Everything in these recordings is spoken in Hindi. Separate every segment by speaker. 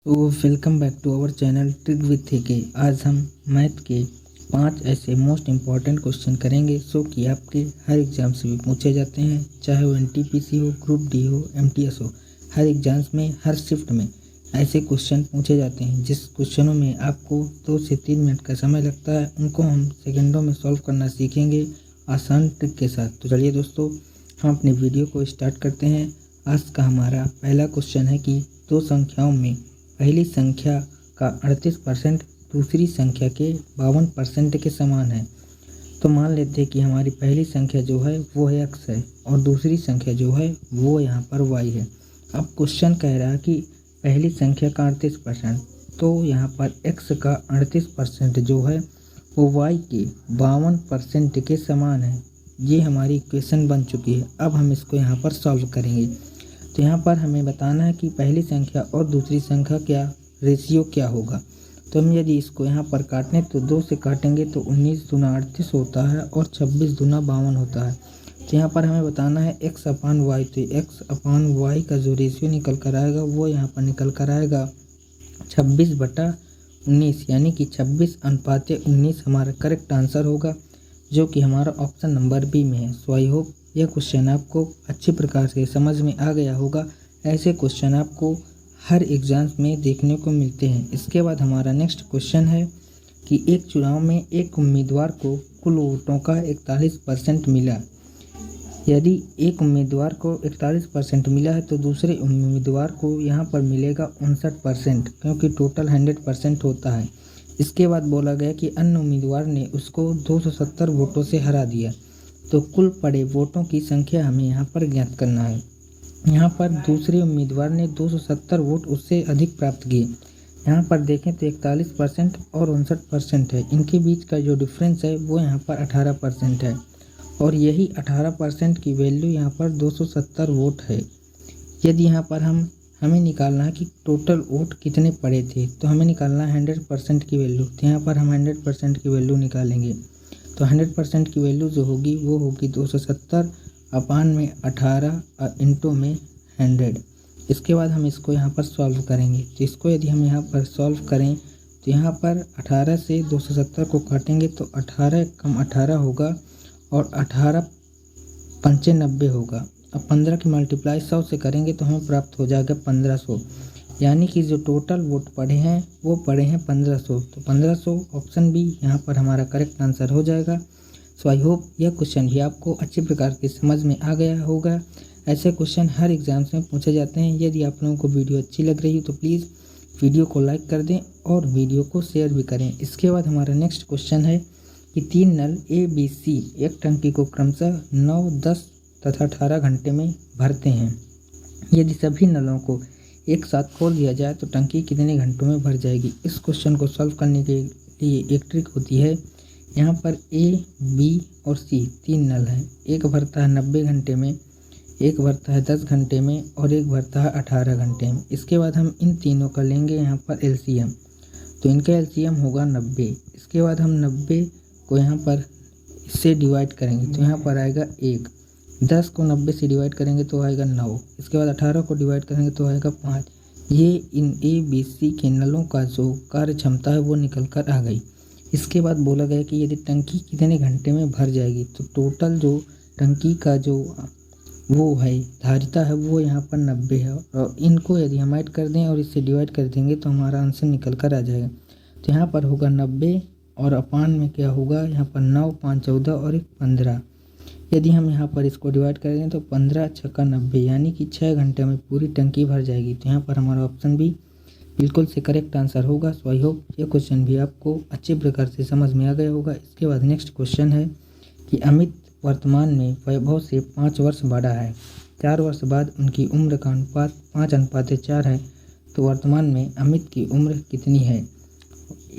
Speaker 1: तो welcome back to our channel trick with K. आज हम मैथ के 5 ऐसे मोस्ट इम्पॉर्टेंट क्वेश्चन करेंगे जो कि आपके हर एग्जाम से भी पूछे जाते हैं, चाहे वो एनटीपीसी हो, ग्रुप डी हो, एमटीएस हो। हर एग्जाम्स में, हर शिफ्ट में ऐसे क्वेश्चन पूछे जाते हैं जिस क्वेश्चनों में आपको 2 से 3 मिनट का समय लगता है। उनको हम सेकेंडों में सॉल्व करना सीखेंगे आसान ट्रिक के साथ। तो चलिए दोस्तों, हम अपनी वीडियो को स्टार्ट करते हैं। आज का हमारा पहला क्वेश्चन है कि 2 संख्याओं में पहली संख्या का 38% दूसरी संख्या के 52% के समान है। तो मान लेते हैं कि हमारी पहली संख्या जो है वो है x है और दूसरी संख्या जो है वो यहाँ पर y है। अब क्वेश्चन कह रहा है कि पहली संख्या का 38%, तो यहाँ पर x का 38% जो है वो y के 52% के समान है। ये हमारी इक्वेशन बन चुकी है। अब हम इसको यहाँ पर सॉल्व करेंगे। तो यहाँ पर हमें बताना है कि पहली संख्या और दूसरी संख्या क्या रेशियो क्या होगा। तो हम यदि इसको यहाँ पर काटें तो 2 से काटेंगे तो 19 दूना 38 होता है और 26 दूना 52 होता है। तो यहाँ पर हमें बताना है x अपान वाई। तो x अपान वाई का जो रेशियो निकल कर आएगा वो यहाँ पर निकल कर आएगा 26/19, यानी कि 26:19 हमारा करेक्ट आंसर होगा, जो कि हमारा ऑप्शन नंबर बी में है। सो आई होप यह क्वेश्चन आपको अच्छी प्रकार से समझ में आ गया होगा। ऐसे क्वेश्चन आपको हर एग्जाम्स में देखने को मिलते हैं। इसके बाद हमारा नेक्स्ट क्वेश्चन है कि एक चुनाव में एक उम्मीदवार को कुल वोटों का 41% मिला। यदि एक उम्मीदवार को 41% मिला है तो दूसरे उम्मीदवार को यहाँ पर मिलेगा 59%, क्योंकि टोटल 100% होता है। इसके बाद बोला गया कि अन्य उम्मीदवार ने उसको 270 वोटों से हरा दिया। तो कुल पड़े वोटों की संख्या हमें यहाँ पर ज्ञात करना है। यहाँ पर दूसरे उम्मीदवार ने 270 वोट उससे अधिक प्राप्त किए। यहाँ पर देखें तो 41% और 59% है। इनके बीच का जो डिफरेंस है वो यहाँ पर 18% है और यही 18% की वैल्यू यहाँ पर 270 वोट है। यदि यहाँ पर हमें निकालना है कि टोटल वोट कितने पड़े थे, तो हमें निकालना है 100% की वैल्यू। तो यहाँ पर हम 100% की वैल्यू निकालेंगे। तो 100% की वैल्यू जो होगी वो होगी 270 अपान में 18 इंटू में 100। इसके बाद हम इसको यहाँ पर सॉल्व करेंगे। तो इसको यदि हम यहाँ पर सॉल्व करें तो यहाँ पर 18 से 270 को काटेंगे तो 18 कम 18 होगा और 18 पंचे 90 होगा। अब 15 की मल्टीप्लाई 100 से करेंगे तो हमें प्राप्त हो जाएगा 1500, यानी कि जो टोटल वोट पड़े हैं वो पड़े हैं 1500। तो 1500 ऑप्शन बी यहाँ पर हमारा करेक्ट आंसर हो जाएगा। सो आई होप यह क्वेश्चन भी आपको अच्छी प्रकार की समझ में आ गया होगा। ऐसे क्वेश्चन हर एग्जाम्स में पूछे जाते हैं। यदि आप लोगों को वीडियो अच्छी लग रही हो तो प्लीज़ वीडियो को लाइक कर दें और वीडियो को शेयर भी करें। इसके बाद हमारा नेक्स्ट क्वेश्चन है कि 3 नल ए बी सी एक टंकी को क्रमशः 9, 10 तथा 18 घंटे में भरते हैं। यदि सभी नलों को एक साथ खोल दिया जाए तो टंकी कितने घंटों में भर जाएगी। इस क्वेश्चन को सॉल्व करने के लिए एक ट्रिक होती है। यहाँ पर ए, बी और सी 3 नल हैं। एक भरता है 90 घंटे में, एक भरता है 10 घंटे में और एक भरता है 18 घंटे में। इसके बाद हम इन तीनों का लेंगे यहाँ पर एलसीएम। तो इनका एलसीएम होगा 90। इसके बाद हम 90 को यहाँ पर इससे डिवाइड करेंगे तो यहाँ पर आएगा 1। 10 को 90 से डिवाइड करेंगे तो आएगा 9। इसके बाद 18 को डिवाइड करेंगे तो आएगा 5। ये इन ए बी सी के नलों का जो कार्य क्षमता है वो निकल कर आ गई। इसके बाद बोला गया कि यदि टंकी कितने घंटे में भर जाएगी, तो टोटल जो टंकी का जो वो है धारिता है वो यहाँ पर 90 है और इनको यदि हम ऐड कर दें और इससे डिवाइड कर देंगे तो हमारा आंसर निकल कर आ जाएगा। तो यहाँ पर होगा 90 और अपान में क्या होगा, यहाँ पर 9, 5, 14 और 1, 15। यदि हम यहाँ पर इसको डिवाइड कर दें तो 15 छक्का 90, यानी कि 6 घंटे में पूरी टंकी भर जाएगी। तो यहाँ पर हमारा ऑप्शन भी बिल्कुल से करेक्ट आंसर होगा। सो आई होप ये क्वेश्चन भी आपको अच्छे प्रकार से समझ में आ गया होगा। इसके बाद नेक्स्ट क्वेश्चन है कि अमित वर्तमान में वैभव से 5 वर्ष बड़ा है। 4 वर्ष बाद उनकी उम्र का अनुपात 5:4 है। तो वर्तमान में अमित की उम्र कितनी है।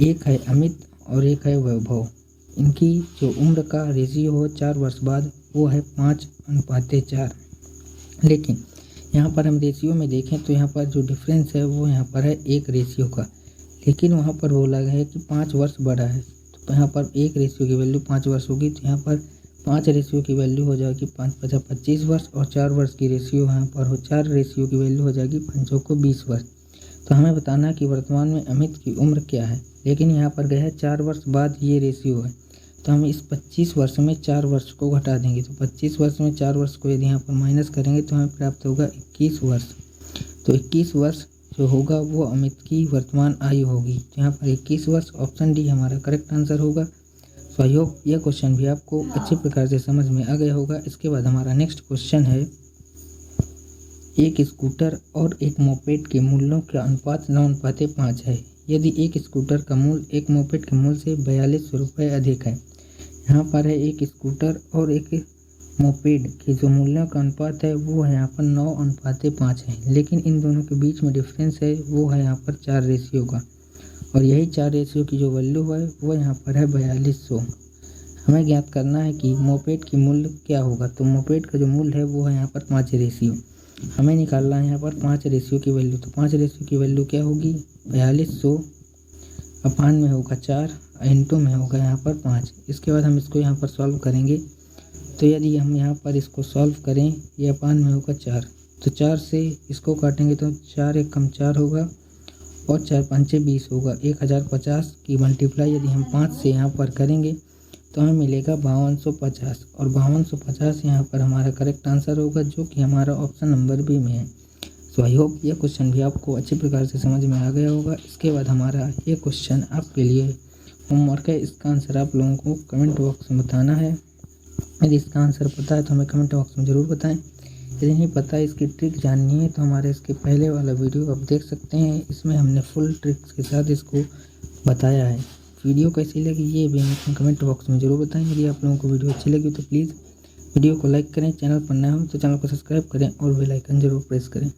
Speaker 1: एक है अमित और एक है वैभव। इनकी जो उम्र का रेशियो हो 4 वर्ष बाद वो है 5:4। लेकिन यहाँ पर हम रेशियो में देखें तो यहाँ पर जो डिफरेंस है वो यहाँ पर है 1 रेशियो का, लेकिन वहाँ पर बोला गया है कि 5 वर्ष बड़ा है। तो यहाँ पर 1 रेशियो की वैल्यू 5 वर्ष होगी। तो यहाँ पर 5 रेशियो की वैल्यू हो जाएगी 5×5 = 25 वर्ष और 4 वर्ष की रेशियो यहाँ पर 4 रेशियो की वैल्यू हो जाएगी 5 को 20 वर्ष। तो हमें बताना है कि वर्तमान में अमित की उम्र क्या है। लेकिन यहाँ पर गया है 4 वर्ष बाद ये रेशियो है, तो हम इस 25 वर्ष में 4 वर्ष को घटा देंगे। तो 25 वर्ष में 4 वर्ष को यदि यहाँ पर माइनस करेंगे तो हमें प्राप्त होगा 21 वर्ष। तो 21 वर्ष जो होगा वो अमित की वर्तमान आयु होगी। तो यहाँ पर 21 वर्ष, ऑप्शन डी हमारा करेक्ट आंसर होगा। सो आई होप यह क्वेश्चन भी आपको अच्छे प्रकार से समझ में आ गया होगा। इसके बाद हमारा नेक्स्ट क्वेश्चन है, एक स्कूटर और एक मोपेड के मूल्यों का अनुपात 9:5 है। यदि एक स्कूटर का मूल्य एक मोपेड के मूल्य से 4200 रुपये अधिक है। यहाँ पर है एक स्कूटर और एक मोपेड के जो मूल्यों का अनुपात है वो है यहाँ पर 9:5 है, लेकिन इन दोनों के बीच में डिफरेंस है वो है यहाँ पर 4 रेशियो का, और यही 4 रेशियो की जो वैल्यू है वो यहाँ पर है 4200। हमें ज्ञात करना है कि मोपेड की मूल्य क्या होगा। तो मोपेड का जो मूल्य है वो है यहाँ पर 5 रेशियो। हमें निकालना है यहाँ पर 5 रेशियो की वैल्यू। तो 5 रेशियो की वैल्यू क्या होगी, 4200 अपान में होगा 4 इंटू में होगा यहाँ पर 5। इसके बाद हम इसको यहाँ पर सॉल्व करेंगे। तो यदि हम यहाँ पर इसको सॉल्व करें, ये अपान में होगा 4, तो 4 से इसको काटेंगे तो 4 एक कम 4 होगा और 4 पंचे 20 होगा। 1050 की मल्टीप्लाई यदि हम 5 से यहाँ पर करेंगे तो हमें मिलेगा 5250, और 5250 यहाँ पर हमारा करेक्ट आंसर होगा, जो कि हमारा ऑप्शन नंबर बी में है। सो आई होप यह क्वेश्चन भी आपको अच्छे प्रकार से समझ में आ गया होगा। इसके बाद हमारा ये क्वेश्चन आपके लिए होमवर्क है। इसका आंसर आप लोगों को कमेंट बॉक्स में बताना है। यदि इसका आंसर पता है तो हमें कमेंट बॉक्स में ज़रूर बताएं। यदि नहीं पता है, इसकी ट्रिक जाननी है, तो हमारे इसके पहले वाला वीडियो आप देख सकते हैं। इसमें हमने फुल ट्रिक्स के साथ इसको बताया है। वीडियो कैसी लगी ये भी हमें कमेंट बॉक्स में ज़रूर बताएं। यदि आप लोगों को वीडियो अच्छी लगी तो प्लीज़ वीडियो को लाइक करें, चैनल पर नए हो तो चैनल को सब्सक्राइब करें और बेल आइकन ज़रूर प्रेस करें।